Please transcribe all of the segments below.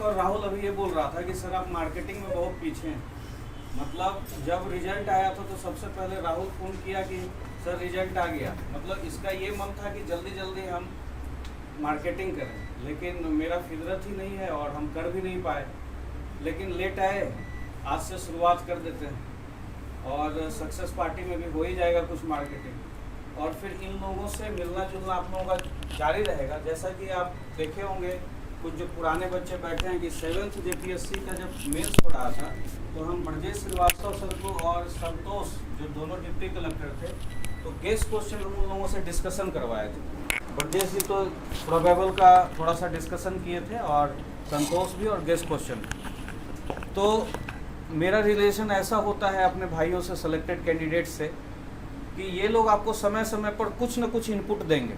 और राहुल अभी ये बोल रहा था कि सर आप मार्केटिंग में बहुत पीछे हैं। मतलब जब रिजल्ट आया था तो सबसे पहले राहुल फ़ोन किया कि सर रिजल्ट आ गया। मतलब इसका ये मन था कि जल्दी जल्दी हम मार्केटिंग करें, लेकिन मेरा फितरत ही नहीं है और हम कर भी नहीं पाए। लेकिन लेट आए, आज से शुरुआत कर देते हैं और सक्सेस पार्टी में भी हो ही जाएगा कुछ मार्केटिंग। और फिर इन लोगों से मिलना जुलना आप लोगों का जारी रहेगा। जैसा कि आप देखे होंगे कुछ जो पुराने बच्चे बैठे हैं कि 7th JPSC का जब मेंस पढ़ा था तो हम ब्रजेश श्रीवास्तव सर को और संतोष जो दोनों डिप्टी कलेक्टर थे तो गेस्ट क्वेश्चन हम उन लोगों से डिस्कशन करवाए थे। ब्रजेश जी तो प्रोबेबल का थोड़ा सा डिस्कशन किए थे और संतोष भी, और गेस्ट क्वेश्चन। तो मेरा रिलेशन ऐसा होता है अपने भाइयों से, सेलेक्टेड कैंडिडेट से, कि ये लोग आपको समय समय पर कुछ न कुछ इनपुट देंगे।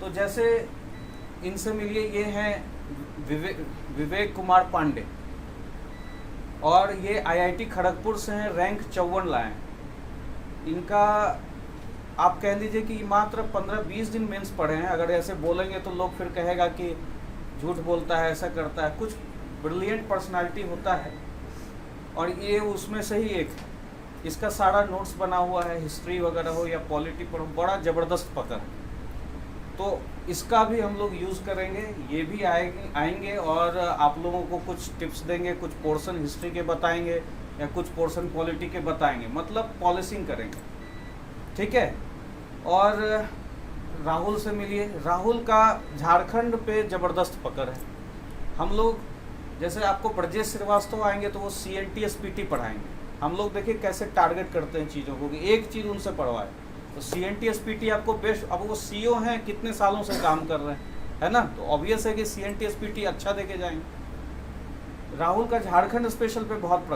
तो जैसे इनसे मिलिए, ये हैं विवेक कुमार पांडे और ये IIT खड़गपुर से हैं, रैंक 54 लाए हैं। इनका आप कह लीजिए कि मात्र 15-20 दिन मेंस पढ़े हैं। अगर ऐसे बोलेंगे तो लोग फिर कहेगा कि झूठ बोलता है, ऐसा करता है। कुछ ब्रिलियंट पर्सनालिटी होता है और ये उसमें से ही एक है। इसका सारा नोट्स बना हुआ है, हिस्ट्री वगैरह हो या पॉलिटी पर, बड़ा ज़बरदस्त पकड़ है। तो इसका भी हम लोग यूज़ करेंगे। ये भी आएंगे और आप लोगों को कुछ टिप्स देंगे, कुछ पोर्शन हिस्ट्री के बताएंगे या कुछ पोर्शन पॉलिटी के बताएंगे, मतलब पॉलिसिंग करेंगे, ठीक है। और राहुल से मिलिए, राहुल का झारखंड पे ज़बरदस्त पकड़ है। हम लोग जैसे आपको ब्रजेश श्रीवास्तव आएंगे तो वो CNT SPT पढ़ाएंगे। हम लोग देखिए कैसे टारगेट करते हैं चीज़ों को कि एक चीज़ उनसे पढ़वाए। तो CNT SPT आपको बेस्ट, अब वो CO हैं, कितने सालों से काम कर रहे हैं, है ना, तो ऑब्वियस है कि CNT SPT अच्छा देके जाएंगे। राहुल का झारखंड स्पेशल पे बहुत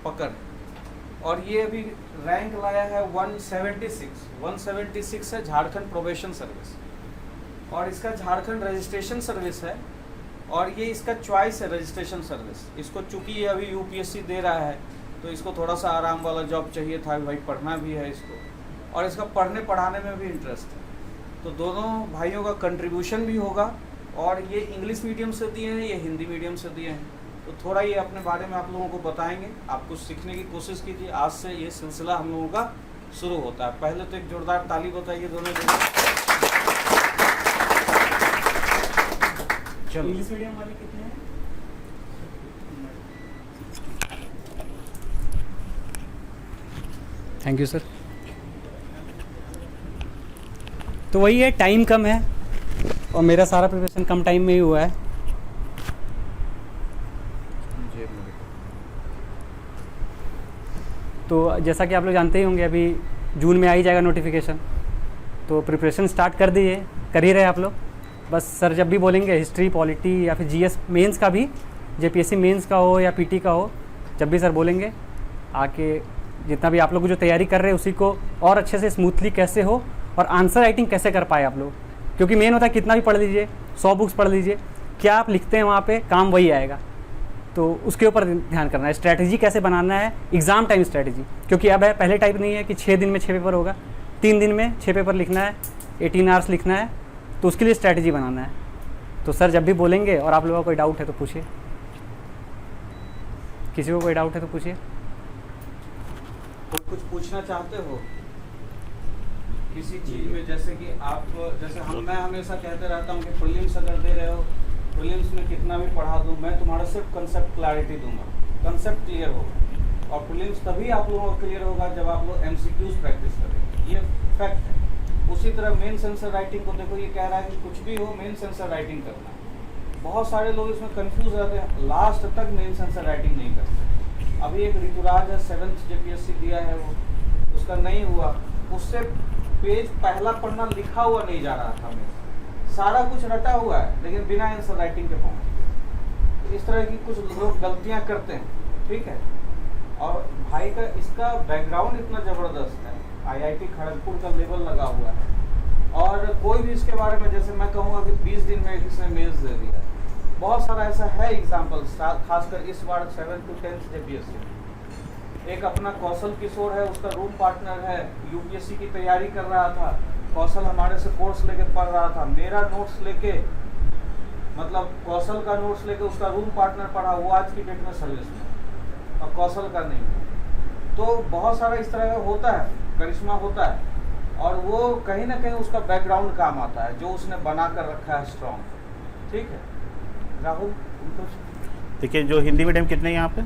पकड़ है और ये अभी रैंक लाया है 176 है झारखंड प्रोबेशन सर्विस, और इसका झारखंड रजिस्ट्रेशन सर्विस है और ये इसका चॉइस है रजिस्ट्रेशन सर्विस। इसको चूँकि ये अभी UPSC दे रहा है तो इसको थोड़ा सा आराम वाला जॉब चाहिए था, भाई पढ़ना भी है इसको और इसका पढ़ने पढ़ाने में भी इंटरेस्ट है। तो दोनों भाइयों का कंट्रीब्यूशन भी होगा। और ये इंग्लिश मीडियम से दिए हैं, ये हिंदी मीडियम से दिए हैं, तो थोड़ा ये अपने बारे में आप लोगों को बताएंगे। आप कुछ सीखने की कोशिश कीजिए। आज से ये सिलसिला हम लोगों का शुरू होता है। पहले तो एक जोरदार ताली बताइए दोनों के लिए। चलो, इंग्लिश मीडियम वाले कितने हैं? Thank you sir. तो वही है, टाइम कम है और मेरा सारा प्रिपरेशन कम टाइम में ही हुआ है। तो जैसा कि आप लोग जानते ही होंगे, अभी जून में आ ही जाएगा नोटिफिकेशन, तो प्रिपरेशन स्टार्ट कर ही रहे आप लोग। बस सर जब भी बोलेंगे हिस्ट्री, पॉलिटी या फिर GS मेंस का भी, JPSC मेंस का हो या PT का हो, जब भी सर बोलेंगे आके जितना भी आप लोग जो तैयारी कर रहे हैं उसी को और अच्छे से स्मूथली कैसे हो और आंसर राइटिंग कैसे कर पाए आप लोग। क्योंकि मेन होता है कितना भी पढ़ लीजिए, 100 बुक्स पढ़ लीजिए, क्या आप लिखते हैं वहाँ पे काम वही आएगा। तो उसके ऊपर ध्यान करना है, स्ट्रैटेजी कैसे बनाना है, एग्ज़ाम टाइम स्ट्रैटेजी। क्योंकि अब है पहले टाइप नहीं है कि 6 दिन में 6 पेपर होगा, 3 दिन में 6 पेपर लिखना है, 18 आवर्स लिखना है, तो उसके लिए स्ट्रैटेजी बनाना है। तो सर जब भी बोलेंगे और आप लोगों का कोई डाउट है तो पूछिए, किसी को कोई डाउट है तो पूछिए। कुछ पूछना चाहते हो किसी चीज़ में? जैसे कि आप, जैसे मैं हमेशा कहते रहता हूँ कि प्रीलिम्स अगर दे रहे हो, प्रीलिम्स में कितना भी पढ़ा दूँ मैं, तुम्हारा सिर्फ कंसेप्ट क्लैरिटी दूंगा, कंसेप्ट क्लियर होगा। और प्रीलिम्स तभी आप लोगों को क्लियर होगा जब आप लोग MCQs प्रैक्टिस करेंगे, ये फैक्ट है। उसी तरह मेन आंसर राइटिंग को देखो, ये कह रहा है कि कुछ भी हो मेन आंसर राइटिंग करना है। बहुत सारे लोग इसमें कंफ्यूज रहते हैं, लास्ट तक मेन आंसर राइटिंग नहीं करते। अभी एक ऋतुराज है, 7th JPSC दिया है, वो उसका नहीं हुआ, उससे पेज पहला पढ़ना लिखा हुआ नहीं जा रहा था मेरे, सारा कुछ रटा हुआ है लेकिन बिना आंसर राइटिंग के पहुँचे। तो इस तरह की कुछ लोग गलतियाँ करते हैं, ठीक है। और भाई का इसका बैकग्राउंड इतना ज़बरदस्त है, IIT खड़गपुर का लेवल लगा हुआ है और कोई भी इसके बारे में, जैसे मैं कहूँगा कि 20 दिन में इसने मेंस दे दिया है। बहुत सारा ऐसा है एग्जाम्पल, खासकर इस बार 7th to 10th JPSC। एक अपना कौशल किशोर है, उसका रूम पार्टनर है, UPSC की तैयारी कर रहा था। कौशल हमारे से कोर्स लेके पढ़ रहा था, मेरा नोट्स लेके मतलब कौशल का नोट्स लेके उसका रूम पार्टनर पढ़ा, वो आज की डेट में सर्विस में और कौशल का नहीं है। तो बहुत सारा इस तरह का होता है, करिश्मा होता है, और वो कहीं ना कहीं उसका बैकग्राउंड काम आता है जो उसने बना कर रखा है स्ट्रॉन्ग। ठीक है राहुल। देखिए, जो हिंदी मीडियम कितने हैं यहाँ पे,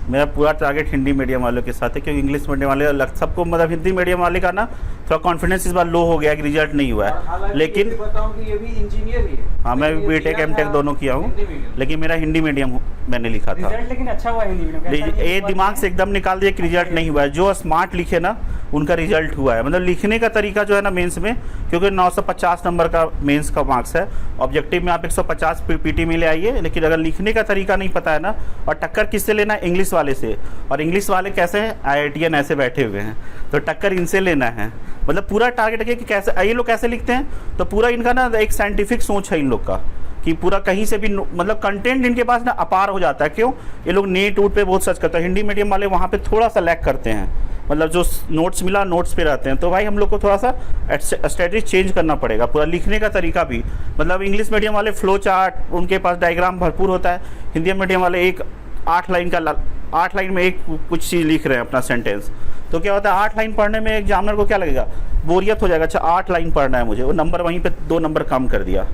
मेरा पूरा टारगेट हिंदी मीडियम वालों के साथ है, क्योंकि इंग्लिश मीडियम वाले सबको मतलब हिंदी मीडियम वाले का ना थोड़ा कॉन्फिडेंस इस बार लो हो गया कि रिजल्ट नहीं हुआ है। लेकिन बताऊं कि ये भी इंजीनियर ही है। हाँ, मैं भी बीटेक एमटेक दोनों किया हूँ, लेकिन मेरा हिंदी मीडियम मैंने लिखा था। रिजल्ट लेकिन अच्छा हुआ है हिंदी मीडियम का। ये दिमाग से एकदम निकाल दिया कि रिजल्ट नहीं हुआ है। जो स्मार्ट लिखे ना उनका रिजल्ट हुआ है। मतलब लिखने का तरीका जो है ना मेंस में, क्योंकि 950 नंबर का मेंस का मार्क्स है, ऑब्जेक्टिव में आप 150 पीटी में ले आइए, लेकिन अगर लिखने का तरीका नहीं पता है ना, और टक्कर किससे लेना है, इंग्लिश वाले से। और इंग्लिश वाले कैसे हैं, IITian ऐसे बैठे हुए हैं, तो टक्कर इनसे लेना है। मतलब पूरा टारगेट है कि कैसे ये लोग कैसे लिखते हैं, तो पूरा इनका ना एक साइंटिफिक सोच है इन लोग का, कि पूरा कहीं से भी मतलब कंटेंट इनके पास ना अपार हो जाता है। क्यों, ये लोग नेट उट पे बहुत सर्च करते हैं। हिंदी मीडियम वाले वहाँ पे थोड़ा सा लैग करते हैं, मतलब जो नोट्स मिला नोट्स पे रहते हैं। तो भाई हम लोग को थोड़ा सा स्ट्रेटजी चेंज करना पड़ेगा, पूरा लिखने का तरीका भी। मतलब इंग्लिश मीडियम वाले फ्लो चार्ट, उनके पास डायग्राम भरपूर होता है। हिंदी मीडियम वाले 8 लाइन में एक कुछ चीज़ लिख रहे हैं अपना सेंटेंस, तो क्या होता है 8 लाइन पढ़ने में एग्जामिनर को क्या लगेगा, बोरियत हो जाएगा। अच्छा 8 लाइन पढ़ना है मुझे, वो नंबर वहीं पे 2 नंबर कम कर दिया।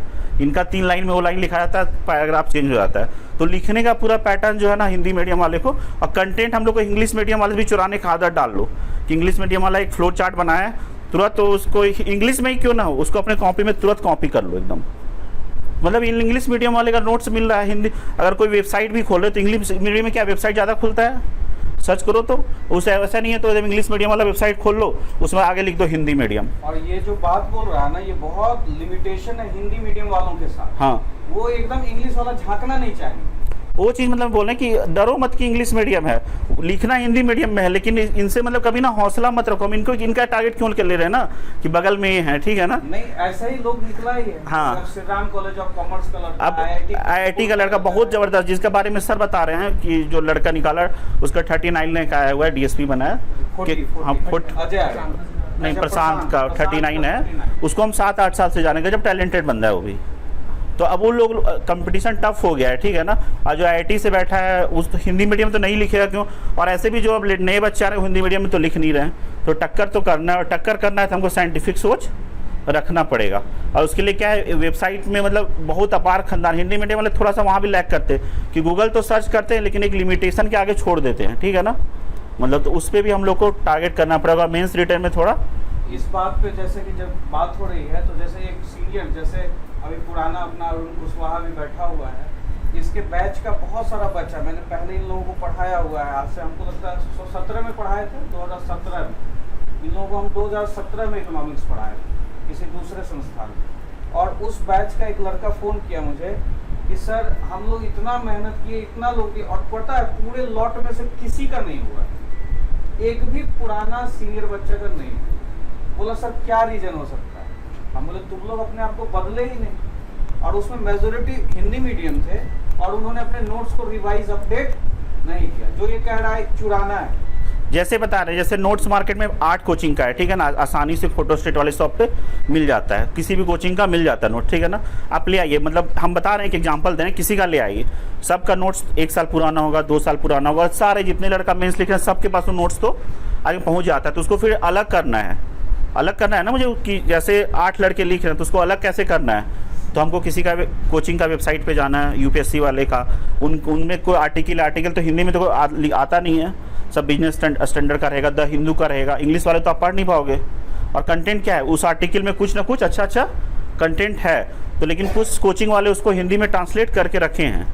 इनका 3 लाइन में वो लाइन लिखा जाता है, पैराग्राफ चेंज हो जाता है। तो लिखने का पूरा पैटर्न जो है ना हिंदी मीडियम वाले को, और कंटेंट हम लोग को इंग्लिश मीडियम वाले भी चुराने का आदत डाल लो, कि इंग्लिश मीडियम वाला एक फ्लो चार्ट बनाया है तुरंत, तो उसको इंग्लिश में ही क्यों ना हो, उसको अपने कॉपी में तुरंत कॉपी कर लो एकदम। मतलब इंग्लिश मीडियम वाले का नोट्स मिल रहा है हिंदी, अगर कोई वेबसाइट भी खोले तो इंग्लिश मीडियम में क्या वेबसाइट ज़्यादा खुलता है, सर्च करो तो उसे ऐसा नहीं है। तो जब इंग्लिश मीडियम वाला वेबसाइट खोल लो, उसमें आगे लिख दो हिंदी मीडियम। और ये जो बात बोल रहा है ना, ये बहुत लिमिटेशन है हिंदी मीडियम वालों के साथ। हाँ, वो एकदम इंग्लिश वाला झांकना नहीं चाहिए। वो चीज़ मतलब बोल रहे हैं कि डरो मत कि इंग्लिश मीडियम है, लिखना हिंदी मीडियम में है, लेकिन इनसे मतलब कभी ना हौसला मत रखो। इनको इनका टारगेट क्यों ले रहे हैं ना, कि बगल में ये है, ठीक है ना। नहीं, ऐसा ही लोग निकला ही है। हाँ, Shri Ram college of commerce का लड़का, अब IIT का लड़का बहुत जबरदस्त, जिसके बारे में सर बता रहे हैं कि जो लड़का निकाला उसका 39 ने आया हुआ है, DSP बना है। हाँ, नहीं, प्रशांत का 39 है। उसको हम 7-8 साल से जानेंगे, जब टैलेंटेड बंदा है वो भी। तो अब वो लोग कंपटीशन टफ हो गया है, ठीक है ना। और जो IIT से बैठा है उस तो हिंदी मीडियम तो नहीं लिखेगा, क्यों। और ऐसे भी जो अब नए बच्चे आ रहे हैं हिंदी मीडियम में तो लिख नहीं रहे हैं। तो टक्कर तो करना है, और टक्कर करना है तो हमको साइंटिफिक सोच रखना पड़ेगा। और उसके लिए क्या है, वेबसाइट में मतलब बहुत अपार खानदान, हिंदी मीडियम वाले थोड़ा सा वहाँ भी लैग करते हैं कि गूगल तो सर्च करते हैं, लेकिन एक लिमिटेशन के आगे छोड़ देते हैं, ठीक है ना। मतलब तो उस पर भी हम लोग को टारगेट करना पड़ेगा। मेंस रिटर्न में थोड़ा इस बात पे, जैसे कि जब बात हो रही है, तो जैसे एक सीनियर, जैसे अभी पुराना अपना अरुण कुशवाहा भी बैठा हुआ है, इसके बैच का बहुत सारा बच्चा, मैंने पहले इन लोगों को पढ़ाया हुआ है। आज से हमको लगता है 2017 में पढ़ाए थे, 2017 में इन लोगों को हम 2017 में इकोनॉमिक्स पढ़ाए थे किसी दूसरे संस्थान में। और उस बैच का एक लड़का फ़ोन किया मुझे कि सर हम लोग इतना मेहनत किए, इतना लोग किए, और पता है पूरे लॉट में से किसी का नहीं हुआ, एक भी पुराना सीनियर बच्चे का नहीं। बोला सर क्या रीज़न हो सकता है। हम बोले तुम लोग अपने आप को बदले ही नहीं। और उसमें मेजोरिटी हिंदी मीडियम थे, और उन्होंने अपने नोट्स को रिवाइज अपडेट नहीं किया। जो ये कह रहा है चुराना है, जैसे बता रहे हैं, जैसे नोट्स मार्केट में 8 कोचिंग का है, ठीक है ना, आसानी से फोटोस्टेट वाले शॉप पे मिल जाता है, किसी भी कोचिंग का मिल जाता है नोट, ठीक है ना। आप ले आइए, मतलब हम बता रहे हैं कि एग्जांपल दे रहे हैं, किसी का ले आइए, सबका नोट्स 1 साल पुराना होगा, 2 साल पुराना होगा, सारे जितने लड़का मेंस लिख रहे हैं सबके पास वो नोट्स तो आगे पहुँच जाता है। तो उसको फिर अलग करना है ना मुझे, कि जैसे 8 लड़के लिख रहे हैं तो उसको अलग कैसे करना है। तो हमको किसी का कोचिंग का वेबसाइट पे जाना है, UPSC वाले का, उनमें कोई आर्टिकल तो हिंदी में तो कोई आता नहीं है, सब बिजनेस स्टैंडर्ड का रहेगा, द हिंदू का रहेगा। इंग्लिश वाले तो आप पढ़ नहीं पाओगे। और कंटेंट क्या है, उस आर्टिकल में कुछ ना कुछ अच्छा कंटेंट है, तो लेकिन कुछ कोचिंग वाले उसको हिंदी में ट्रांसलेट करके रखे हैं।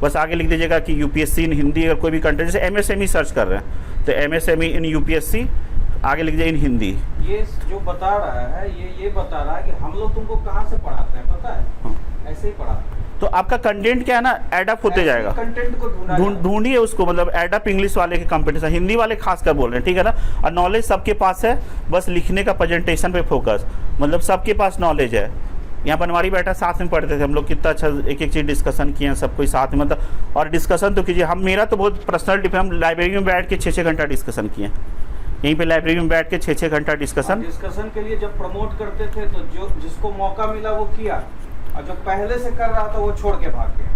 बस आगे लिख दीजिएगा कि UPSC इन हिंदी। अगर कोई भी कंटेंट, जैसे MSME सर्च कर रहे हैं तो MSME इन UPSC, आगे लिख दीजिए इन हिंदी। ये जो बता रहा है ये बता रहा है कि हम लोग तुमको कहाँ से पढ़ाते हैं पता है। हाँ। ऐसे ही पढ़ाते हैं। तो आपका कंटेंट क्या है ना, एडअप होते जाएगा। कंटेंट को ढूंढिए उसको, मतलब एडअप इंग्लिश वाले के कंपटीशन, हिंदी वाले खास कर बोल रहे हैं, ठीक है ना। और नॉलेज सबके पास है, बस लिखने का प्रेजेंटेशन पे फोकस, मतलब सबके पास नॉलेज है। यहाँ पर हमारी बैठा साथ में पढ़ते थे हम लोग, कितना अच्छा एक चीज़ डिस्कशन किए हैं सब कोई साथ में, मतलब। और डिस्कशन तो कीजिए, मेरा तो बहुत पर्सनल टिप है, हम लाइब्रेरी में बैठ के 6-6 घंटा डिस्कसन किए, यहीं पे लाइब्रेरी में बैठ के 6-6 घंटा डिस्कशन के लिए जब प्रमोट करते थे तो जो जिसको मौका मिला वो किया। और जो पहले से कर रहा था वो छोड़ के भाग गया,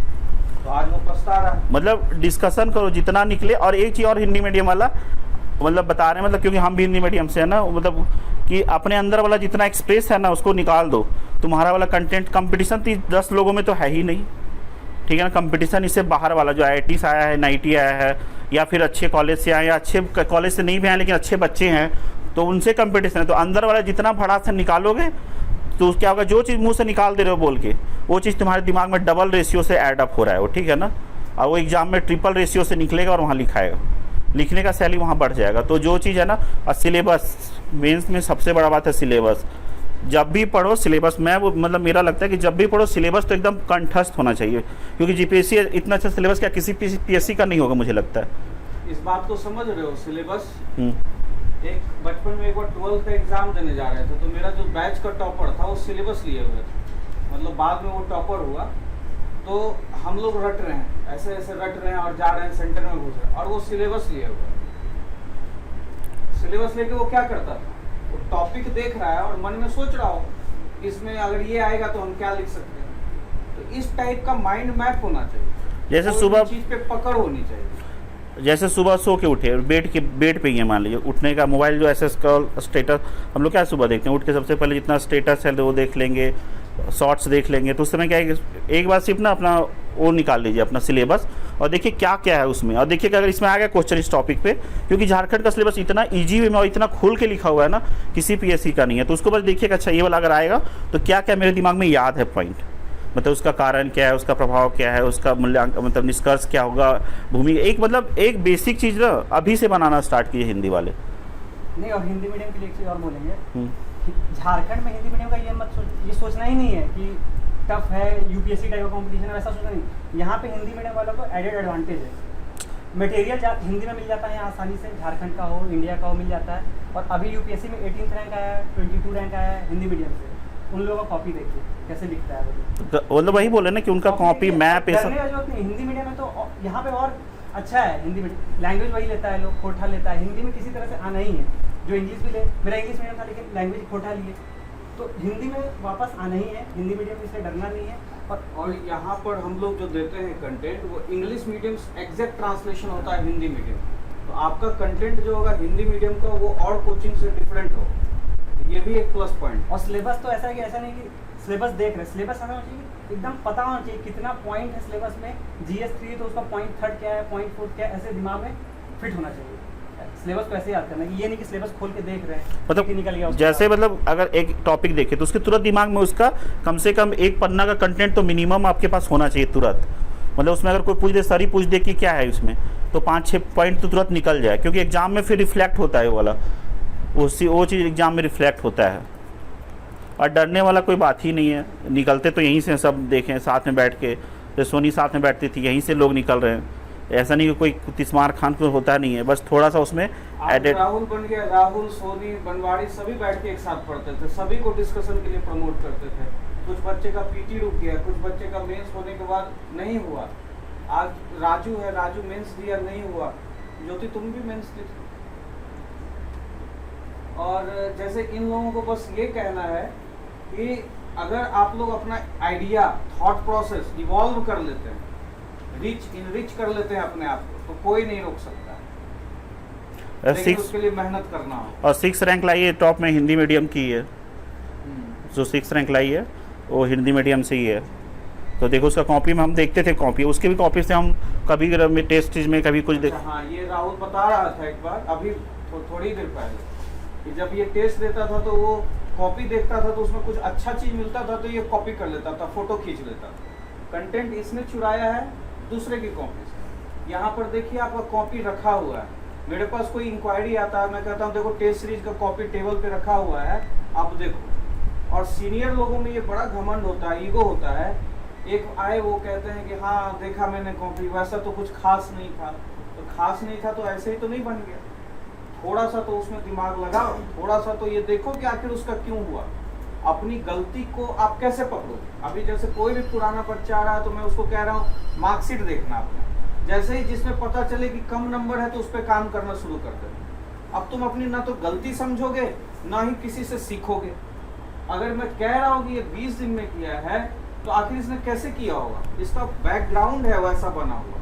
तो आज वो पछता रहा है। मतलब डिस्कशन करो जितना निकले। और एक चीज़ और हिंदी मीडियम वाला मतलब बता रहे हैं, मतलब क्योंकि हम भी हिंदी मीडियम से है ना, मतलब कि अपने अंदर वाला जितना एक्सप्रेस है ना उसको निकाल दो। तुम्हारा वाला कंटेंट कंपटीशन 10 लोगों में तो है ही नहीं, ठीक है ना। कंपटीशन इससे बाहर वाला जो IIT से आया है, NIT आया है, या फिर अच्छे कॉलेज से आए, या अच्छे कॉलेज से नहीं भी आए लेकिन अच्छे बच्चे हैं, तो उनसे कंपटीशन है। तो अंदर वाला जितना भड़ास से निकालोगे तो क्या होगा, जो चीज़ मुंह से निकाल दे रहे हो बोल के, वो चीज़ तुम्हारे दिमाग में डबल रेशियो से ऐड अप हो रहा है वो, ठीक है ना। और वो एग्जाम में ट्रिपल रेशियो से निकलेगा और वहाँ लिखाएगा, लिखने का शैली वहाँ बढ़ जाएगा। तो जो चीज़ है ना, और सिलेबस मेंस में सबसे बड़ा बात है सिलेबस। जब भी पढ़ो सिलेबस, मैं वो मतलब मेरा लगता है कि जब भी पढ़ो सिलेबस तो एकदम कंठस्थ होना चाहिए, क्योंकि GPSC इतना अच्छा सिलेबस क्या किसी PSC का नहीं होगा मुझे लगता है। इस बात को समझ रहे हो? सिलेबस एक बचपन में एक बार 12th का एग्जाम देने जा रहे थे, तो मेरा जो बैच का टॉपर था वो सिलेबस लिए हुए थे, मतलब बाद में वो टॉपर हुआ। तो हम लोग रट रहे हैं, ऐसे ऐसे रट रहे हैं और जा रहे हैं सेंटर में घुस रहे हैं, और वो सिलेबस लिए हुए। सिलेबस लेके वो क्या करता था, वो टॉपिक देख रहा है और मन में सोच रहा हो इसमें अगर ये आएगा तो हम क्या लिख सकते हैं। तो इस टाइप का माइंड मैप होना चाहिए, जैसे सुबह चीज पे पकड़ होनी चाहिए। जैसे सुबह सो के उठे, बेड पे ही है मान लीजिए, उठने का मोबाइल जो ऐसे स्टेटस हम लोग क्या सुबह देखते हैं, उठ के सबसे पहले जितना स्टेटस है वो देख लेंगे, शॉर्ट्स देख लेंगे। तो उस समय क्या है, एक बार सिर्फ ना अपना वो निकाल लीजिए अपना सिलेबस और देखिए क्या क्या है उसमें, और देखिए कि अगर इसमें आ गया क्वेश्चन इस टॉपिक पे, क्योंकि झारखंड का सिलेबस इतना ईजी वे में और इतना खोल के लिखा हुआ है ना, किसी PSC का नहीं है। तो उसको बस देखिएगा, अच्छा ये वाला अगर आएगा तो क्या क्या मेरे दिमाग में याद है पॉइंट, मतलब उसका कारण क्या है, उसका प्रभाव क्या है, उसका मूल्यांकन मतलब निष्कर्ष क्या होगा, भूमि एक मतलब एक बेसिक चीज़ ना अभी से बनाना स्टार्ट कीजिए हिंदी वाले। नहीं, और हिंदी मीडियम के लिए एक चीज़ और बोलेंगे, झारखंड में हिंदी मीडियम का ये सोचना ही नहीं है कि टफ है, UPSC टाइप का कॉम्पिटिशन है, वैसा सोचना नहीं। यहाँ पे हिंदी मीडियम वालों को एडेड एडवांटेज है, मटेरियल हिंदी में मिल जाता है आसानी से, झारखंड का हो इंडिया का हो मिल जाता है। और अभी UPSC में 18th रैंक आया है, 22 रैंक आया है हिंदी मीडियम से, उन लोगों का कॉपी देखिए कैसे लिखता है वो लोग वही बोले ना कि उनका कॉपी मैप करने का जरूरत नहीं। हिंदी मीडियम में तो यहाँ पे और अच्छा है, हिंदी मीडियम लैंग्वेज वही लेता है, लोग खोटा लेता है, हिंदी में किसी तरह से आना ही है। जो इंग्लिश भी ले, मेरा इंग्लिश मीडियम था लेकिन लैंग्वेज खोटा लिए, तो हिंदी में वापस आना ही है, हिंदी मीडियम में इससे डरना नहीं है। और यहाँ पर हम लोग जो देते हैं कंटेंट, वो इंग्लिश मीडियम एग्जैक्ट ट्रांसलेशन होता है हिंदी मीडियम, तो आपका कंटेंट जो होगा हिंदी मीडियम का वो और कोचिंग से डिफरेंट हो, ये भी एक प्लस पॉइंट। और सिलेबस तो ऐसा है कि ऐसा नहीं कि सिलेबस देख रहे, सिलेबस हमें चाहिए एकदम पता होना चाहिए कितना पॉइंट है सिलेबस में। GS 3 तो उसका पॉइंट 3 क्या है, पॉइंट 4 क्या है, ऐसे दिमाग में फिट होना चाहिए। सिलेबस को ऐसे याद करना कि ये नहीं कि सिलेबस खोल के देख रहे हैं मतलब निकल गया जैसे मतलब अगर एक टॉपिक देखे तो उसके तुरंत दिमाग में उसका कम से कम एक पन्ना का कंटेंट तो मिनिमम आपके पास होना चाहिए तुरंत। मतलब उसमें अगर कोई पूछ दे, सर ही पूछ दे कि क्या है उसमें, तो 5-6 पॉइंट तो तुरंत निकल जाए, क्योंकि एग्जाम में फिर रिफ्लेक्ट होता है वो वाला, वो चीज़ एग्जाम में रिफ्लेक्ट होता है। और डरने वाला कोई बात ही नहीं है, निकलते तो यहीं से सब देखें साथ में बैठ के, जैसे सोनी साथ में बैठती थी, यहीं से लोग निकल रहे हैं। ऐसा नहीं कि कोई तिस्मार खान को होता नहीं है, बस थोड़ा सा उसमें एडेड। राहुल बन गया, राहुल, सोनी, बनवाड़ी सभी बैठ के एक साथ पढ़ते थे, सभी को डिस्कशन के लिए प्रमोट करते थे। कुछ बच्चे का PT रुक गया, कुछ बच्चे का मेंस होने के बाद नहीं हुआ। आज राजू है, राजू मेंस दिया नहीं हुआ, ज्योति तुम भी मेंस दी। और जैसे इन लोगों को बस ये कहना है कि अगर आप लोग अपना आइडिया, थॉट प्रोसेस इवॉल्व कर लेते हैं, इनरिच कर लेते हैं अपने आप को, तो कोई नहीं रोक सकता, लेकिन उसके लिए मेहनत करना हो। और 6 रैंक लाई है टॉप में हिंदी मीडियम की है, जो 6 रैंक लाई है वो हिंदी मीडियम से ही है। तो देखो उसका कॉपी में हम देखते थे, कॉपी उसके भी कॉपी से हम कभी टेस्ट में कभी कुछ देख। हाँ, ये राहुल बता रहा था एक बार अभी थोड़ी देर पहले कि जब ये टेस्ट देता था तो वो कॉपी देखता था, तो उसमें कुछ अच्छा चीज मिलता था तो ये कॉपी कर लेता था, फोटो खींच लेता था। कंटेंट इसने चुराया है दूसरे की कॉपी से। यहाँ पर देखिए आपका कॉपी रखा हुआ है, मेरे पास कोई इंक्वायरी आता है, मैं कहता हूँ देखो टेस्ट सीरीज का कॉपी टेबल पे रखा हुआ है, आप देखो। और सीनियर लोगों में ये बड़ा घमंड होता है, ईगो होता है। एक आए वो कहते हैं कि हाँ देखा मैंने कॉपी, वैसा तो कुछ खास नहीं था। तो खास नहीं था तो ऐसे ही तो नहीं बन गया, थोड़ा सा तो उसमें दिमाग लगाओ, थोड़ा सा तो ये देखो कि आखिर उसका क्यों हुआ। अपनी गलती को आप कैसे पकड़ोगे? अभी जैसे कोई भी पुराना बच्चा आ रहा है तो मैं उसको कह रहा हूँ मार्कशीट देखना आपने, जैसे ही जिसमें पता चले कि कम नंबर है तो उस पर काम करना शुरू कर देना। अब तुम अपनी ना तो गलती समझोगे ना ही किसी से सीखोगे। अगर मैं कह रहा हूँ कि ये 20 दिन में किया है तो आखिर इसने कैसे किया होगा? इसका बैकग्राउंड है वैसा बना हुआ।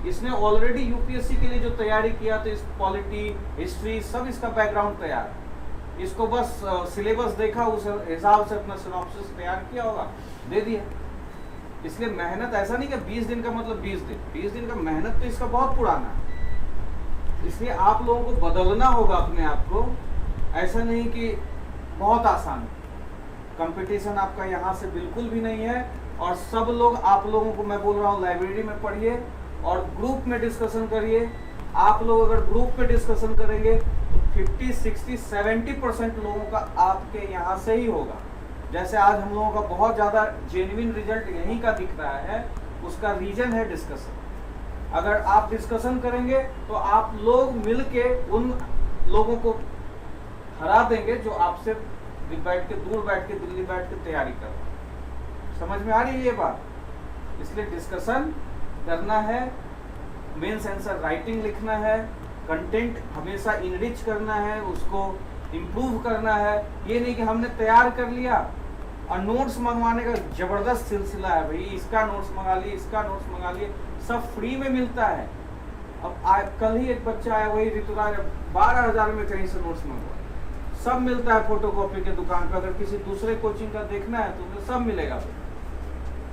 इसने ऑलरेडी यूपीएससी के लिए जो तैयारी किया तो इस पॉलिटी, हिस्ट्री, सब इसका बैकग्राउंड तैयार है। इसको बस सिलेबस देखा, उस हिसाब से अपना सिनॉप्सिस तैयार किया होगा, दे दिया। इसलिए मेहनत ऐसा नहीं कि 20 दिन का मतलब 20 दिन, 20 दिन का मेहनत तो इसका बहुत पुराना है। इसलिए आप लोगों को बदलना होगा अपने आप को, ऐसा नहीं कि बहुत आसान। कंपटीशन आपका यहाँ से बिल्कुल भी नहीं है। और सब लोग, आप लोगों को मैं बोल रहा हूँ, लाइब्रेरी में पढ़िए और ग्रुप में डिस्कशन करिए। आप लोग अगर ग्रुप में डिस्कशन करेंगे तो 50, 60, 70% लोगों का आपके यहाँ से ही होगा। जैसे आज हम लोगों का बहुत ज़्यादा जेन्युइन रिजल्ट यहीं का दिख रहा है, उसका रीजन है डिस्कशन। अगर आप डिस्कशन करेंगे तो आप लोग मिलके उन लोगों को हरा देंगे जो आपसे बैठ के, दूर बैठ के, दिल्ली बैठ के तैयारी कर रहे हैं। समझ में आ रही है ये बात? इसलिए डिस्कशन करना है, मेंस आंसर राइटिंग लिखना है, कंटेंट हमेशा इनरिच करना है, उसको इम्प्रूव करना है। ये नहीं कि हमने तैयार कर लिया और नोट्स मंगवाने का जबरदस्त सिलसिला है, भाई इसका नोट्स मंगा लिए, इसका नोट्स मंगा लिए, सब फ्री में मिलता है। अब कल ही एक बच्चा आया, वही ऋतुराज, 12,000 में कहीं से नोट्स मंगवाए। सब मिलता है फोटोकॉपी के दुकान पर। अगर किसी दूसरे कोचिंग का देखना है तो उन्हें सब मिलेगा।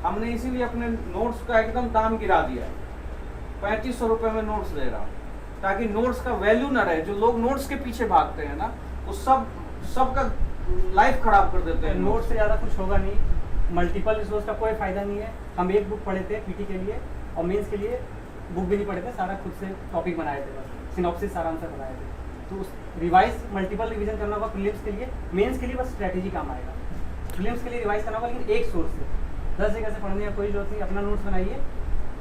हमने इसीलिए अपने नोट्स का एकदम दाम गिरा दिया है, 3500 रुपये में नोट्स दे रहा हूँ, ताकि नोट्स का वैल्यू ना रहे। जो लोग नोट्स के पीछे भागते हैं ना, वो सबका लाइफ खराब कर देते हैं। नोट्स से ज़्यादा कुछ होगा नहीं, मल्टीपल रिसोर्स का कोई फायदा नहीं है। हम एक बुक पढ़े थे पीटी के लिए, और मेंस के लिए बुक भी नहीं पढ़े थे, सारा खुद से टॉपिक बनाए थे, बस सिनॉप्सिस सारा आंसर बनाए थे। तो उस रिवाइज, मल्टीपल रिवीजन करना होगा प्रीलिम्स के लिए। मेंस के लिए बस स्ट्रेटेजी काम आएगा, प्रीलिम्स के लिए रिवाइज करना होगा, लेकिन एक सोर्स से। 10 जगह से पढ़ने का कोई जरूरत नहीं। अपना नोट्स बनाइए,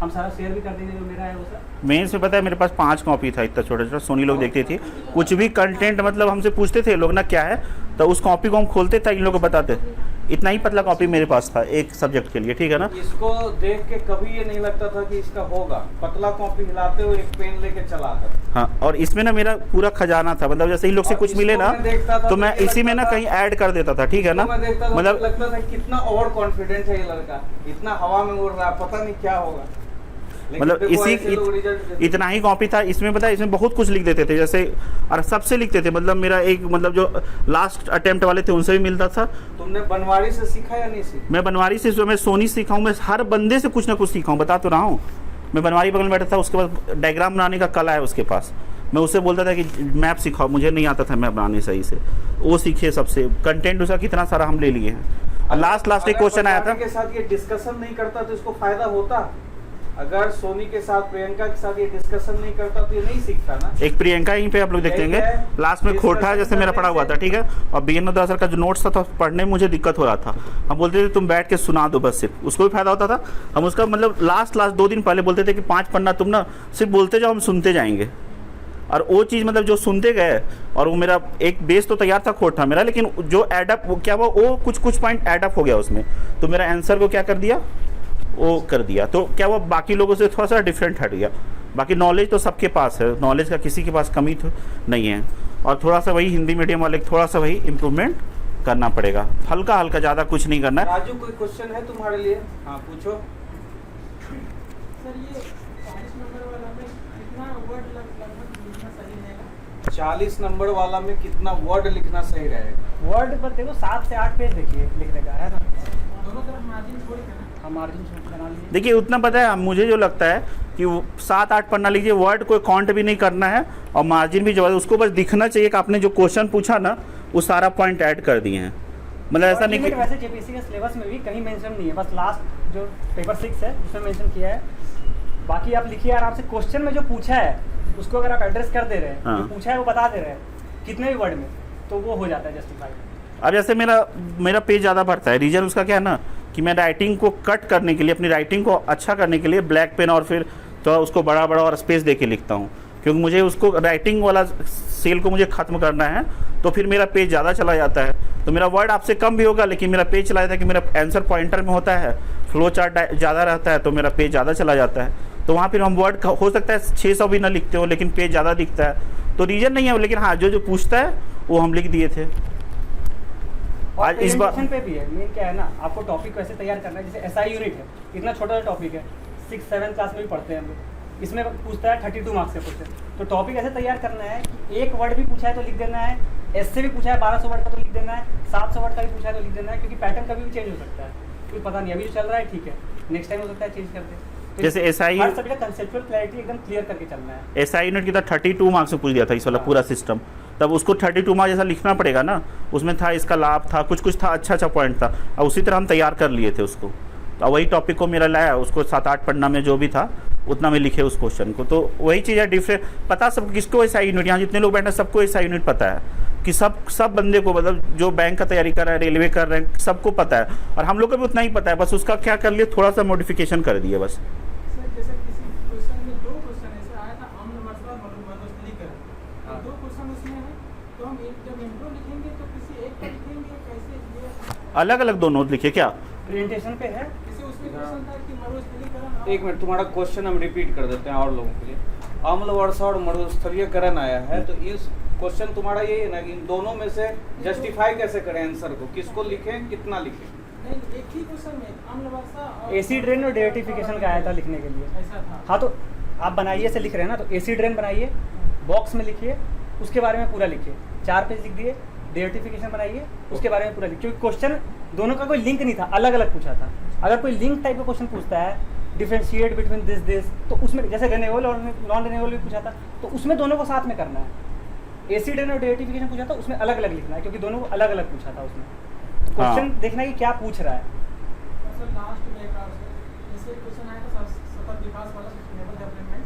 हम सारा शेयर भी कर देंगे जो मेरा है वो सब। मेंस में पता है मेरे पास 5 कॉपी था, इतना छोटा छोटा। सोनी लोग देखती थी, कुछ भी कंटेंट मतलब हमसे पूछते थे लोग ना क्या है, तो उस कॉपी को हम खोलते थे, इन लोगों को बताते। इतना ही पतला कॉपी मेरे पास था एक सब्जेक्ट के लिए, ठीक है ना। इसको देख के कभी ये नहीं लगता था कि इसका होगा। पतला कॉपी हिलाते हुए एक पेन लेके चला था। हाँ, और इसमें ना मेरा पूरा खजाना था, मतलब जैसे ही लोग से कुछ मिले ना तो मैं इसी में ना कहीं ऐड कर देता था, ठीक है ना। मतलब लगता था कितना ओवर कॉन्फिडेंट है ये लड़का, इतना हवा में उड़ रहा है, पता नहीं क्या होगा। मतलब इतना ही कॉपी था। इसमें पता है, इसमें बहुत कुछ लिख देते थे, जैसे और सबसे लिखते थे। मतलब मेरा एक, मतलब जो लास्ट अटेम्प्ट वाले थे उनसे भी मिलता था। तुमने बनवारी से सीखा या नहीं सीखा? मैं बनवारी से, जो मैं सोनी सीखा हूँ, मैं हर बंदे से कुछ ना कुछ सीखा हूँ, बता तो रहा हूँ। मैं बनवारी बगल में बैठा था, उसके पास डायग्राम बनाने का कला है उसके पास। मैं उससे बोलता था कि मैप सिखाओ, मुझे नहीं आता था मैप बनाने सही से, वो सीखे सबसे। कंटेंट उसका कितना सारा हम ले लिए हैं। लास्ट एक क्वेश्चन आया था, के साथ ये डिस्कशन नहीं करता तो इसको फायदा होता। अगर सोनी के साथ, प्रियंका के साथ ये डिस्कशन नहीं करता तो ये नहीं सीखता ना। एक प्रियंका यहीं पे आप लोग देखेंगे, लास्ट में खोटा जैसे मेरा पड़ा हुआ था, ठीक है। और बीएन दासर का जो नोट्स था तो पढ़ने में मुझे दिक्कत हो रहा था। हम बोलते थे तुम बैठ के सुना दो बस, सिर्फ उसको भी फायदा होता था। हम उसका मतलब लास्ट 2 दिन पहले बोलते थे कि 5 पन्ना तुम ना सिर्फ बोलते जाओ, हम सुनते जाएंगे। और वो चीज़ मतलब जो सुनते गए, और वो मेरा एक बेस तो तैयार था, खोट था मेरा, लेकिन जो एडअप क्या वो कुछ पॉइंट एडअप हो गया उसमें, तो मेरा आंसर को क्या कर दिया, वो कर दिया। तो क्या वो बाकी लोगों से थोड़ा सा डिफरेंट हट गया। बाकी नॉलेज तो सबके पास है, नॉलेज का किसी के पास कमी तो नहीं है। और थोड़ा सा वही हिंदी मीडियम वाले थोड़ा सा वही इम्प्रूवमेंट करना पड़ेगा, हल्का हल्का, ज़्यादा कुछ नहीं करना है। राजू, कोई क्वेश्चन है तुम्हारे लिए? हाँ पूछो। सर, ये 40 नंबर वाला में कितना वर्ड लगभग लिखना सही रहेगा? 40 नंबर वाला में कितना वर्ड लिखना सही रहेगा? वर्ड पर देखो 7 से 8 पेज देखिए लिखने का है ना। दोनों तरफ मार्जिन छोड़ के ना। हम मार्जिन बना लीजिए। देखिए उतना पता है, मुझे जो लगता है कि 7-8 पन्ना लीजिए, वर्ड कोई काउंट भी नहीं करना है, और मार्जिन भी जबरदस्त, उसको बस दिखना चाहिए कि आपने जो क्वेश्चन पूछा ना वो सारा पॉइंट ऐड कर दिए हैं। मतलब ऐसा नहीं कि वैसे जेपीएससी के सिलेबस में भी कहीं मेंशन नहीं है, बस लास्ट जो पेपर 6 है उसमें मेंशन किया है। बाकी आप लिखिए आराम से, क्वेश्चन में जो पूछा है उसको अगर आप एड्रेस कर दे रहे हैं, जो पूछा है वो बता दे रहे हैं कितने भी वर्ड में, तो वो हो जाता है जस्टिफाइड। अब जैसे मेरा पेज ज़्यादा भरता है, रीजन उसका क्या है ना कि मैं राइटिंग को कट करने के लिए, अपनी राइटिंग को अच्छा करने के लिए ब्लैक पेन और फिर तो उसको बड़ा और स्पेस दे के लिखता हूँ, क्योंकि मुझे उसको राइटिंग वाला सेल को मुझे ख़त्म करना है। तो फिर मेरा पेज ज़्यादा चला जाता है, तो मेरा वर्ड आपसे कम भी होगा लेकिन मेरा पेज चला जाता है कि मेरा आंसर पॉइंटर में होता है, फ्लो चार्ट ज़्यादा रहता है, तो मेरा पेज ज़्यादा चला जाता है। तो वहाँ फिर हम वर्ड हो सकता है 600 भी ना लिखते हो, लेकिन पेज ज़्यादा दिखता है, तो रीज़न नहीं है। लेकिन हाँ, जो पूछता है वो हम लिख दिए थे। आज इस बार प्रेजेंटेशन पे भी है। मेन क्या है ना, आपको टॉपिक वैसे तैयार करना है, जैसे एसआई यूनिट है, इतना छोटा सा टॉपिक है, 6-7 क्लास में भी पढ़ते हैं हम लोग। इसमें पूछता है 32 मार्क्स का क्वेश्चन, तो टॉपिक ऐसे तैयार करना है कि एक वर्ड भी पूछा है तो लिख देना है, ऐसे भी पूछा है 1200 वर्ड का तो लिख देना है, 700 वर्ड का भी पूछा है तो लिख देना है, क्योंकि पैटर्न कभी भी चेंज हो सकता है, कोई पता नहीं, अभी जो चल रहा है ठीक है, नेक्स्ट टाइम हो सकता है चेंज कर दे। तो जैसे SI हर सब्जेक्ट का कंसेप्चुअल क्लैरिटी एकदम क्लियर करके चलना है। SI यूनिट की था 32 मार्क्स में पूछ दिया था इस वाला पूरा सिस्टम, तब उसको 32 मार्क्स जैसा लिखना पड़ेगा ना, उसमें था इसका लाभ था, कुछ कुछ था, अच्छा पॉइंट था, और उसी तरह हम तैयार कर लिए थे उसको। तो वही टॉपिक को मेरा लाया, उसको 7-8 पन्ना में जो भी था उतना में लिखे उस क्वेश्चन को। तो वही चीज़ है, डिफरेंट पता सब किसको SI यूनिट, यहाँ जितने लोग बैठे हैं सबको SI यूनिट पता है कि सब बंदे को, मतलब जो बैंक का तैयारी कर रहा है, रेलवे कर रहे हैं, सबको पता है, और हम लोग को भी उतना ही पता है, बस उसका क्या कर लिए, थोड़ा सा मॉडिफिकेशन कर दिए बस। सर जैसे किसी क्वेश्चन में 2 क्वेश्चन ऐसे आया था, आम्ल मसला मरुस्थलीकरण, हाँ। 2 क्वेश्चन उसमें है, तो हम जब इंट्रो लिखेंगे तो किसी एक का लिखेंगे, कैसे ये अलग अलग दोनों लिखे क्या? प्रेजेंटेशन पे है। किसी उसमें क्वेश्चन था कि मरुस्थलीकरण। एक मिनट, तुम्हारा क्वेश्चन हम रिपीट कर देते हैं और लोगों के लिए। अम्ल वर्षा और मरुस्थलीकरण आया है, तो इस क्वेश्चन तुम्हारा ये है ना कि इन दोनों में से जस्टिफाई कैसे करें आंसर को, किसको लिखें, कितना लिखें? नहीं, एक ही क्वेश्चन में अम्ल वर्षा और एसी ड्रेन और डेरिटिफिकेशन का आया था लिखने के लिए। ऐसा था। हाँ, तो आप बनाइए से लिख रहे हैं ना, तो एसी ड्रेन बनाइए, बॉक्स में लिखिए, उसके बारे में पूरा लिखिए, 4 पेज लिख दिए, डेरिटिफिकेशन बनाइए, उसके बारे में पूरा लिखिए, क्योंकि क्वेश्चन दोनों का कोई लिंक नहीं था, अलग अलग पूछा था। अगर कोई लिंक टाइप का क्वेश्चन पूछता है, डिफरेंशिएट बिटवीन दिस, तो उसमें जैसे रेन्यूएबल और नॉन रेन्यूएबल भी पूछा था, तो उसमें दोनों को साथ में करना है। एसी ड्रेन और डेरिटिफिकेशन पूछा था, उसमें अलग अलग लिखना है, क्योंकि दोनों को अलग अलग पूछा था उसमें। तो क्वेश्चन देखना है कि क्या पूछ रहा है। सर लास्ट में एक जैसे क्वेश्चन आया था सतत विकास वाला सस्टेनेबल डेवलपमेंट,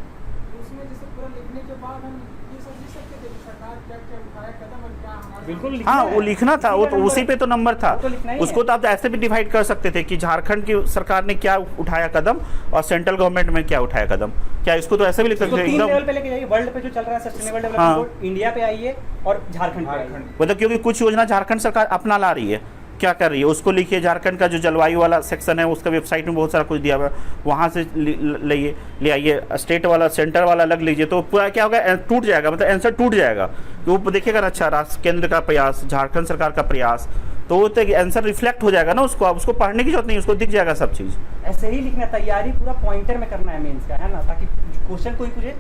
तो उसमें जैसे पूरा लिखने के बाद हम ये सब लिख सकते थे कि सरकार क्या क्या उठाया कदम और क्या हमारे बिल्कुल लिखना हाँ, है। वो लिखना था, वो तो उसी पे तो नंबर था, वो तो लिखना ही उसको है। तो आप ऐसे भी डिवाइड कर सकते थे कि झारखंड की सरकार ने क्या उठाया कदम और सेंट्रल गवर्नमेंट में क्या उठाया कदम, क्या इसको तो ऐसे भी लिख इसको सकते थे 3 लेवल एकदम। पे लेके जाइए, वर्ल्ड पे जो चल रहा है सस्टेनेबल हाँ। डेवलपमेंट गोल, इंडिया पे आइए और झारखंड पे आइए। मतलब क्योंकि कुछ योजना झारखंड सरकार अपना ला रही है, क्या कर रही है उसको लिखिए। झारखंड का जो जलवायु वाला सेक्शन है उसका वेबसाइट में बहुत सारा कुछ दिया हुआ है, वहाँ से ले आइए। स्टेट वाला, सेंटर वाला अलग लीजिए, तो पूरा क्या होगा, टूट जाएगा, मतलब आंसर टूट जाएगा। तो वो देखिएगा अच्छा, राष्ट्र केंद्र का प्रयास, झारखंड सरकार का प्रयास, तो वो आंसर रिफ्लेक्ट हो जाएगा ना उसको, आप उसको पढ़ने की जरूरत नहीं, उसको दिख जाएगा सब चीज़। ऐसे ही लिखना, तैयारी पूरा पॉइंटर में करना है मेंस का, है ना, ताकि क्वेश्चन कोई पूछे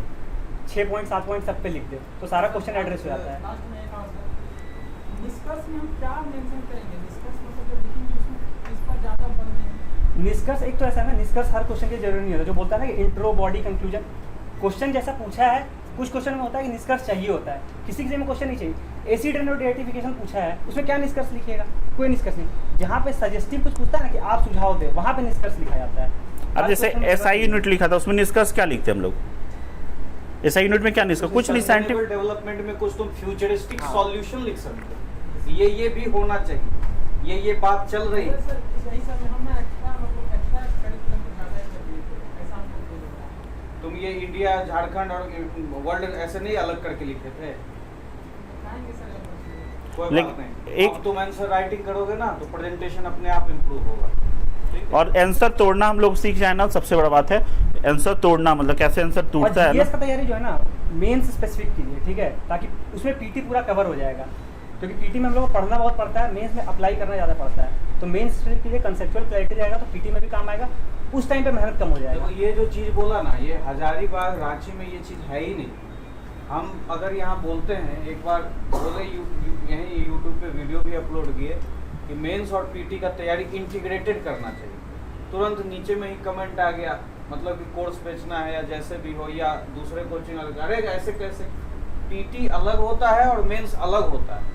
6 पॉइंट 7 पॉइंट सब पे लिख दे, तो सारा क्वेश्चन एड्रेस हो जाता है। लास्ट में एक और सर, निष्कर्ष में हम क्या मेंशन करेंगे? निष्कर्ष मतलब जो लिखेंगे उसमें इस पर ज़्यादा बल देंगे। निष्कर्ष एक तो ऐसा है ना, निष्कर्ष हर क्वेश्चन के जरूरी नहीं होता, जो बोलता है ना कि इंट्रो, बॉडी, कंक्लूजन, क्वेश्चन जैसा पूछा है, कुछ क्वेश्चन में होता है कि निष्कर्ष चाहिए होता है, किसी किसी में क्वेश्चन नहीं चाहिए। एसी ड्रेन और डेरिटिफिकेशन पूछा है, उसमें क्या निष्कर्ष लिखिएगा? कोई निष्कर्ष नहीं। जहाँ पे सजेस्टिव कुछ पूछता है ना कि आप सुझाव दे, वहाँ पे निष्कर्ष लिखा जाता है। अब जैसे SI यूनिट लिखा था, उसमें निष्कर्ष क्या लिखते हम लोग? SI यूनिट में क्या निष्कर्ष, कुछ नहीं, साइंटिफिक डेवलपमेंट में कुछ तुम फ्यूचरिस्टिक सॉल्यूशन लिख सकते हो, ये भी होना चाहिए, ये बात चल रही है। सर यही सब हम ना एक्स्ट्रा करिकुलम को ज़्यादा ही कर दिए थे, ऐसा हमको फील हो रहा है। तुम ये इंडिया, झारखंड और वर्ल्ड ऐसे नहीं अलग करके लिखे थे, दिखाएंगे सर अब। कोई लेकिन बात नहीं। एक- अब तुम आंसर राइटिंग करोगे ना तो प्रेजेंटेशन अपने आप इम्प्रूव होगा, ठीक है? और आंसर तोड़ना हम लोग सीख जाए ना, सबसे बड़ा बात है आंसर तोड़ना, मतलब कैसे आंसर और टूटता है जीएस ना। का तैयारी जो है ना, मेंस स्पेसिफिक कीजिए, ठीक है, ताकि उसमें पीटी पूरा कवर हो जाएगा, क्योंकि पीटी में हम लोग को पढ़ना बहुत पड़ता है, मेंस में अप्लाई करना ज़्यादा पड़ता है। तो मेंस स्पेसिफिक कीजिए, कंसेप्चुअल क्लैरिटी जाएगा तो पीटी में भी काम आएगा, उस टाइम पे मेहनत कम हो जाएगा। देखो ये जो चीज़ बोला ना, ये हजारीबाग रांची में ये चीज़ है ही नहीं। हम अगर यहाँ बोलते हैं, एक बार बोले यहीं यूट्यूब पे वीडियो भी अपलोड किए कि मेंस और पीटी का तैयारी इंटीग्रेटेड करना चाहिए, तुरंत नीचे में ही कमेंट आ गया, मतलब कि कोर्स बेचना है या जैसे भी हो, या दूसरे कोचिंग अलग, अरे ऐसे कैसे, पीटी अलग होता है और मेंस अलग होता है।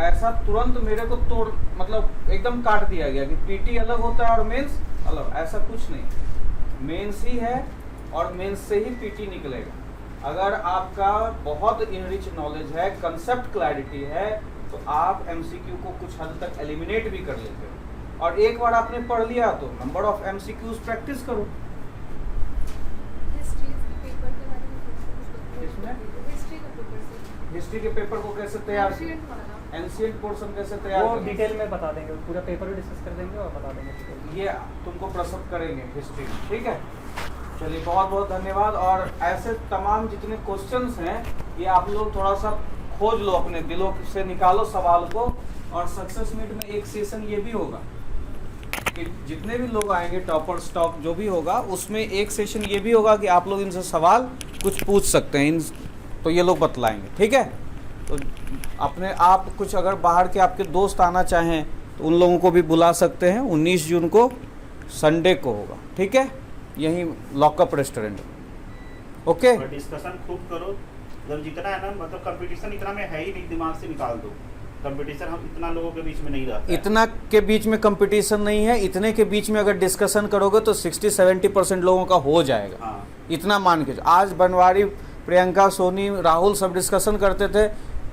ऐसा तुरंत मेरे को तोड़, मतलब एकदम काट दिया गया कि पीटी अलग होता है और मेंस अलग, ऐसा कुछ नहीं। मेंस ही है और मेंस से ही पीटी निकलेगा। अगर आपका बहुत इनरिच नॉलेज है, कंसेप्ट क्लैरिटी है, तो आप एमसीक्यू को कुछ हद तक एलिमिनेट भी कर लेते हो। और एक बार आपने पढ़ लिया तो नंबर ऑफ एमसीक्यूज प्रैक्टिस करो। हिस्ट्री के पेपर को कैसे तैयार, एंशिएंट पोर्शन कैसे तैयार वो करें, डिटेल में बता देंगे, पूरा पेपर भी डिस्कस कर देंगे और बता देंगे। ये तुमको प्रस्तुत करेंगे हिस्ट्री, ठीक है? चलिए बहुत बहुत धन्यवाद। और ऐसे तमाम जितने क्वेश्चंस हैं ये आप लोग थोड़ा सा खोज लो, अपने दिलों से निकालो सवाल को, और सक्सेस मीट में एक सेशन ये भी होगा कि जितने भी लोग आएंगे टॉपर स्टॉक जो भी होगा उसमें एक सेशन ये भी होगा कि आप लोग इनसे सवाल कुछ पूछ सकते हैं इन, तो ये लोग बतलाएंगे, ठीक है। तो अपने आप कुछ अगर बाहर के आपके दोस्त आना चाहें तो उन लोगों को भी बुला सकते हैं। 19 जून को संडे को होगा, ठीक है, यहीं लॉकअप रेस्टोरेंट में। ओके, और डिस्कशन खूब करो, मतलब जितना है ना, मतलब कंपटीशन इतना में है ही नहीं, दिमाग से निकाल दो। कंपटीशन हम इतना लोगों के बीच में नहीं रहता है। इतना के बीच में कंपटीशन नहीं है, इतने के बीच में अगर डिस्कशन करोगे तो 60-70% लोगों का हो जाएगा। हाँ। इतना मान के आज बनवारी, प्रियंका, सोनी, राहुल सब डिस्कशन करते थे,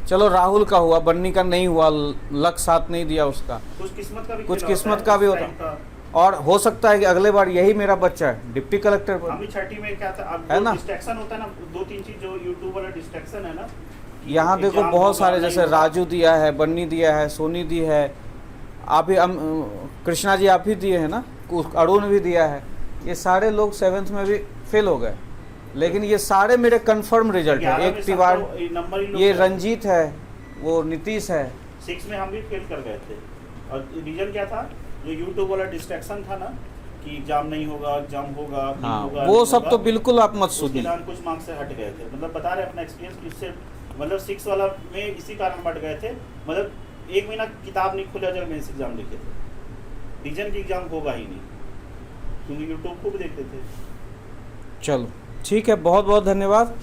चलो राहुल का हुआ, बन्नी का नहीं हुआ, लक साथ नहीं दिया उसका, कुछ किस्मत का भी कुछ खेल किस्मत होता का है, भी उस होता टाइम का। और हो सकता है कि अगले बार यही मेरा बच्चा है डिप्टी कलेक्टर हम पर। भी छठी में क्या था, अब है ना? डिस्ट्रैक्शन होता है ना, 2-3 चीज जो यूट्यूब वाला डिस्ट्रैक्शन है ना, यहाँ देखो एग्जाम बहुत होगा, सारे, नहीं जैसे होगा। राजू दिया है, बन्नी दिया है, सोनी दी है, आप ही कृष्णा जी आप ही दिए हैं ना, अरुण भी दिया है। ये सारे लोग 7th में भी फेल हो गए, लेकिन ये सारे मेरे कंफर्म रिजल्ट है। 11 में एक सबको तिवारी, नंबर ही लोग ये गए। रंजीत है, वो नीतीश है। 6 में हम भी फेल कर गए थे, और रीजन क्या था, जो यूट्यूब वाला डिस्ट्रैक्शन था ना कि एग्जाम नहीं होगा, एग्जाम होगा, नहीं हाँ, होगा, वो नहीं सब होगा, तो बिल्कुल आप मत उसके सुनिए। दौरान कुछ मार्क्स से हट गए थे। मतलब बता रहे अपना एक्सपीरियंस कि इससे मतलब 6 वाला में इसी कारण बढ़ गए थे। मतलब 1 महीना किताब नहीं खोला जब मेंस एग्जाम लिखे थे, रीजन की एग्जाम होगा ही नहीं, क्योंकि यूट्यूब खूब देखते थे। चलो ठीक है, बहुत बहुत धन्यवाद।